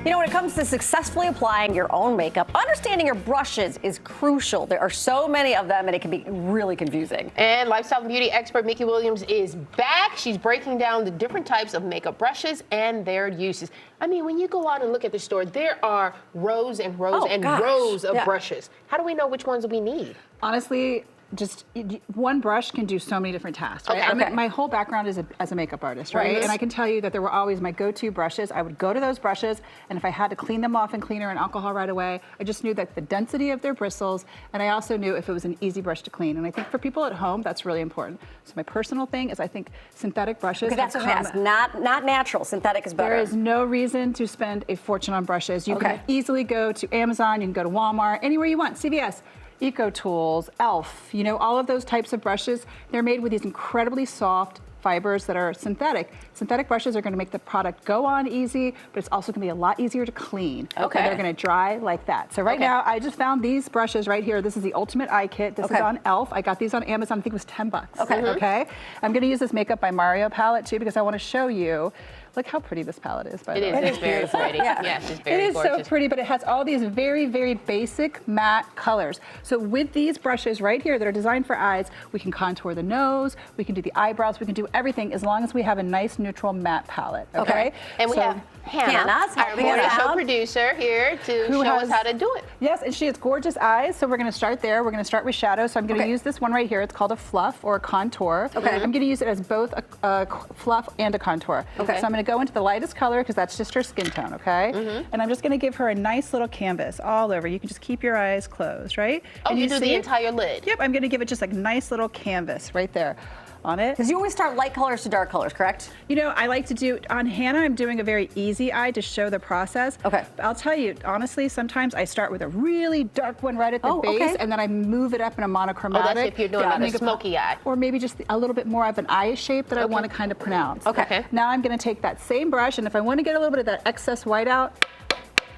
You know, when it comes to successfully applying your own makeup, understanding your brushes is crucial. There are so many of them, and it can be really confusing. And lifestyle and beauty expert Mickey Williams is back. She's breaking down the different types of makeup brushes and their uses. I mean, when you go out and look at the store, there are rows and rows rows of brushes. How do we know which ones we need? Honestly, just one brush can do so many different tasks, right? Okay. My whole background is as a makeup artist, right? And I can tell you that there were always my go-to brushes. I would go to those brushes, and if I had to clean them off in cleaner and alcohol right away, I just knew that the density of their bristles, and I also knew if it was an easy brush to clean. And I think for people at home, that's really important. So my personal thing is I think synthetic brushes. Okay, that's what I asked. Not natural. Synthetic is better. There is no reason to spend a fortune on brushes. You can easily go to Amazon, you can go to Walmart, anywhere you want, CVS. EcoTools, e.l.f., you know, all of those types of brushes, they're made with these incredibly soft fibers that are synthetic. Synthetic brushes are going to make the product go on easy, but it's also going to be a lot easier to clean. Okay. And they're going to dry like that. So right now, I just found these brushes right here. This is the Ultimate Eye Kit. This is on e.l.f. I got these on Amazon. I think it was 10 bucks. Okay. I'm going to use this Makeup by Mario palette too because I want to show you. Look how pretty this palette is, by the way. It is very pretty. Yes, it's very gorgeous. It is so pretty, but it has all these very, very basic matte colors. So with these brushes right here that are designed for eyes, we can contour the nose, we can do the eyebrows, we can do everything as long as we have a nice neutral matte palette, okay? And we have Hannah, our morning show producer here to show us how to do it. Yes, and she has gorgeous eyes, so we're going to start there. We're going to start with shadow. So I'm going to use this one right here. It's called a fluff or a contour. I'm going to use it as both a fluff and a contour. So I'm going to go into the lightest color because that's just her skin tone, okay? And I'm just going to give her a nice little canvas all over. You can just keep your eyes closed, right? Oh, and you do the entire lid? Yep, I'm going to give it just like a nice little canvas right there on it. Because you always start light colors to dark colors, correct? You know, I like to do, on Hannah, I'm doing a very easy eye to show the process. Okay. But I'll tell you, honestly, sometimes I start with a really dark one right at the base, and then I move it up in a monochromatic. Oh, that's if you're doing like a smoky eye. Or maybe just a little bit more of an eye shape that I want to kind of pronounce. Okay. Now I'm going to take that same brush, and if I want to get a little bit of that excess white out,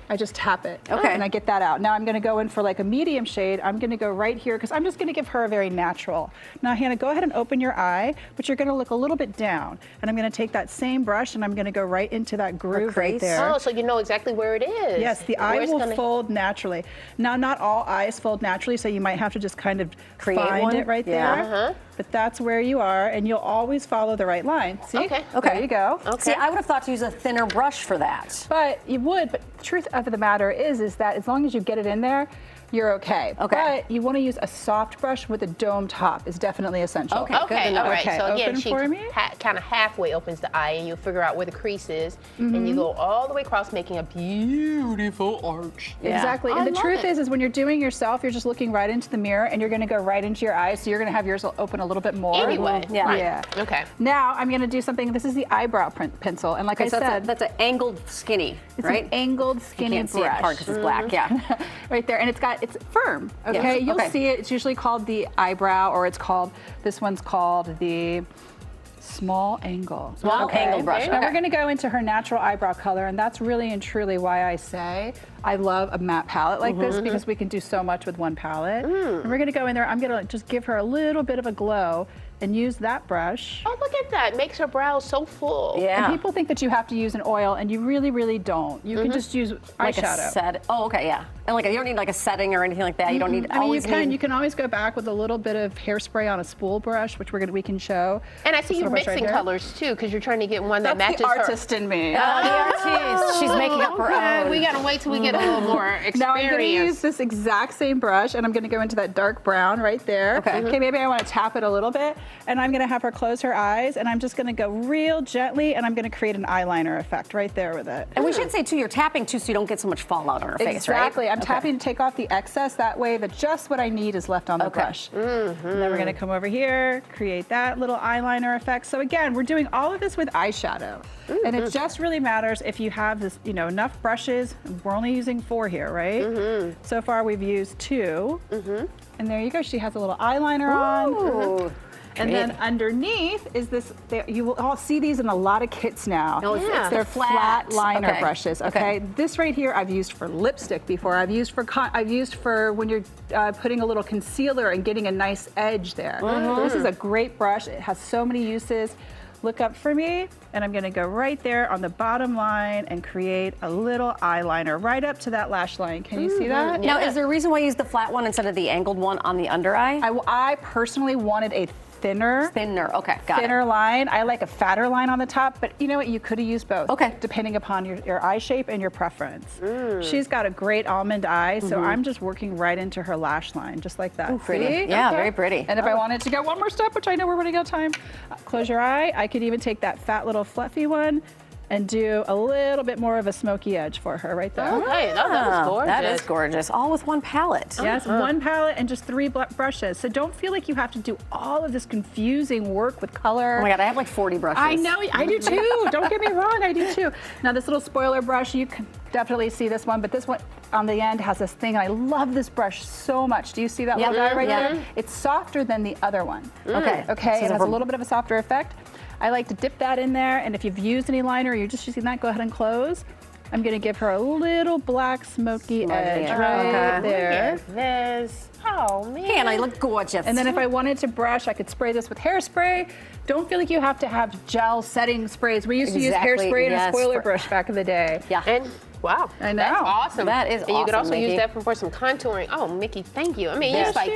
I just tap it, and I get that out. Now I'm going to go in for like a medium shade. I'm going to go right here because I'm just going to give her a very natural. Now, Hannah, go ahead and open your eye, but you're going to look a little bit down. And I'm going to take that same brush and I'm going to go right into that groove right there. Oh, so you know exactly where it is. Yes, the eye will fold naturally. Now, not all eyes fold naturally, so you might have to just kind of find it right there. But that's where you are, and you'll always follow the right line. See? Okay. There you go. See, I would have thought to use a thinner brush for that. But you would, but the truth of the matter is that as long as you get it in there, you're okay. But you want to use a soft brush with a dome top is definitely essential. Okay, all right. So again, she kind of halfway opens the eye, and you figure out where the crease is, and you go all the way across, making a beautiful arch. Exactly. And the truth is when you're doing yourself, you're just looking right into the mirror, and you're going to go right into your eyes, so you're going to have yours open a little bit more. Anyway. Yeah. Okay. Now I'm going to do something. This is the eyebrow pencil, and like I said, that's an angled skinny, right? An angled skinny you can't brush. see it hard because it's black. Yeah. Right there, and it's firm. Okay, you'll see it. It's usually called the eyebrow, or it's called, this one's called the small angle. Angle brush. Now we're going to go into her natural eyebrow color, and that's really and truly why I say I love a matte palette like this, because we can do so much with one palette. And we're going to go in there. I'm going to just give her a little bit of a glow and use that brush. Oh, look at that. Makes her brows so full. Yeah. And people think that you have to use an oil, and you really, really don't. You can just use like eyeshadow. And like you don't need like a setting or anything like that. You don't need. I mean, you can always go back with a little bit of hairspray on a spool brush, which we can show. And I see you mixing colors too, because you're trying to get one that matches the artist in me. The artist. She's making up her own. We gotta wait till we get a little more experience. Now I'm going to use this exact same brush, and I'm going to go into that dark brown right there. Okay, maybe I want to tap it a little bit, and I'm going to have her close her eyes, and I'm just going to go real gently, and I'm going to create an eyeliner effect right there with it. And we should say too, you're tapping too, so you don't get so much fallout on her face, right? Exactly. I'm tapping to take off the excess. That way, that just what I need is left on the brush. And then we're going to come over here, create that little eyeliner effect. So again, we're doing all of this with eyeshadow, and it just really matters if you have this, enough brushes. We're only using 4 here, right? So far, we've used 2. And there you go. She has a little eyeliner on. And then underneath is this, you will all see these in a lot of kits now. They're flat liner brushes, okay? This right here I've used for lipstick before. I've used for when you're putting a little concealer and getting a nice edge there. This is a great brush. It has so many uses. look up for me, and I'm gonna go right there on the bottom line and create a little eyeliner right up to that lash line. Can you see that? Now, is there a reason why you use the flat one instead of the angled one on the under eye? I personally wanted a thinner Okay, got it. line. I like a fatter line on the top, but you know what? You could have used both. Okay. Depending upon your eye shape and your preference. She's got a great almond eye, so I'm just working right into her lash line, just like that. Pretty. See? Yeah, very pretty. And if I wanted to go one more step, which I know we're running out of time, close your eye. I could even take that fat little fluffy one and do a little bit more of a smoky edge for her right there. Okay, that was gorgeous. That is gorgeous. All with one palette. Yes, one palette and just 3 brushes. So don't feel like you have to do all of this confusing work with color. Oh my God, I have like 40 brushes. I know, I do too. Don't get me wrong, I do too. Now this little spoiler brush, you can definitely see this one, but this one on the end has this thing, and I love this brush so much. Do you see that little guy right there? It's softer than the other one. Okay. Okay, So it has a little bit of a softer effect. I like to dip that in there, and if you've used any liner or you're just using that, go ahead and close. I'm gonna give her a little black smoky edge right there. Look at this. Oh, man. Hey, and I look gorgeous. And then if I wanted to brush, I could spray this with hairspray. Don't feel like you have to have gel setting sprays. We used to use Exactly, hairspray and yes. a spoiler brush back in the day. Yeah. And wow, I know. that's awesome. That is And you could awesome, also use Mickey. that for some contouring. Oh, Mickey, thank you. I mean, Yes. it's like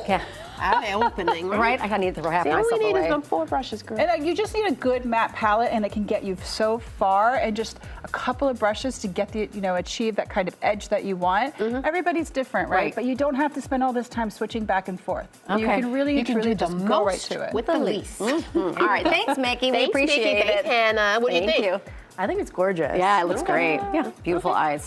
Yeah. eye-opening, Right? I need to wrap See, all myself we need away. is them 4 brushes, girl. And you just need a good matte palette, and it can get you so far, and just a couple of brushes to get the, achieve that kind of edge that you want. Everybody's different, right? Right. But you don't have to spend all this time switching back and forth. You Okay. can really, you can truly do the just go right most to it. with the least. All right, thanks, Mickey. We Thanks, appreciate Mickey. it. Thanks, Hannah. What do you Thank think? you. I think it's gorgeous. Yeah, it looks great. Yeah, beautiful eyes.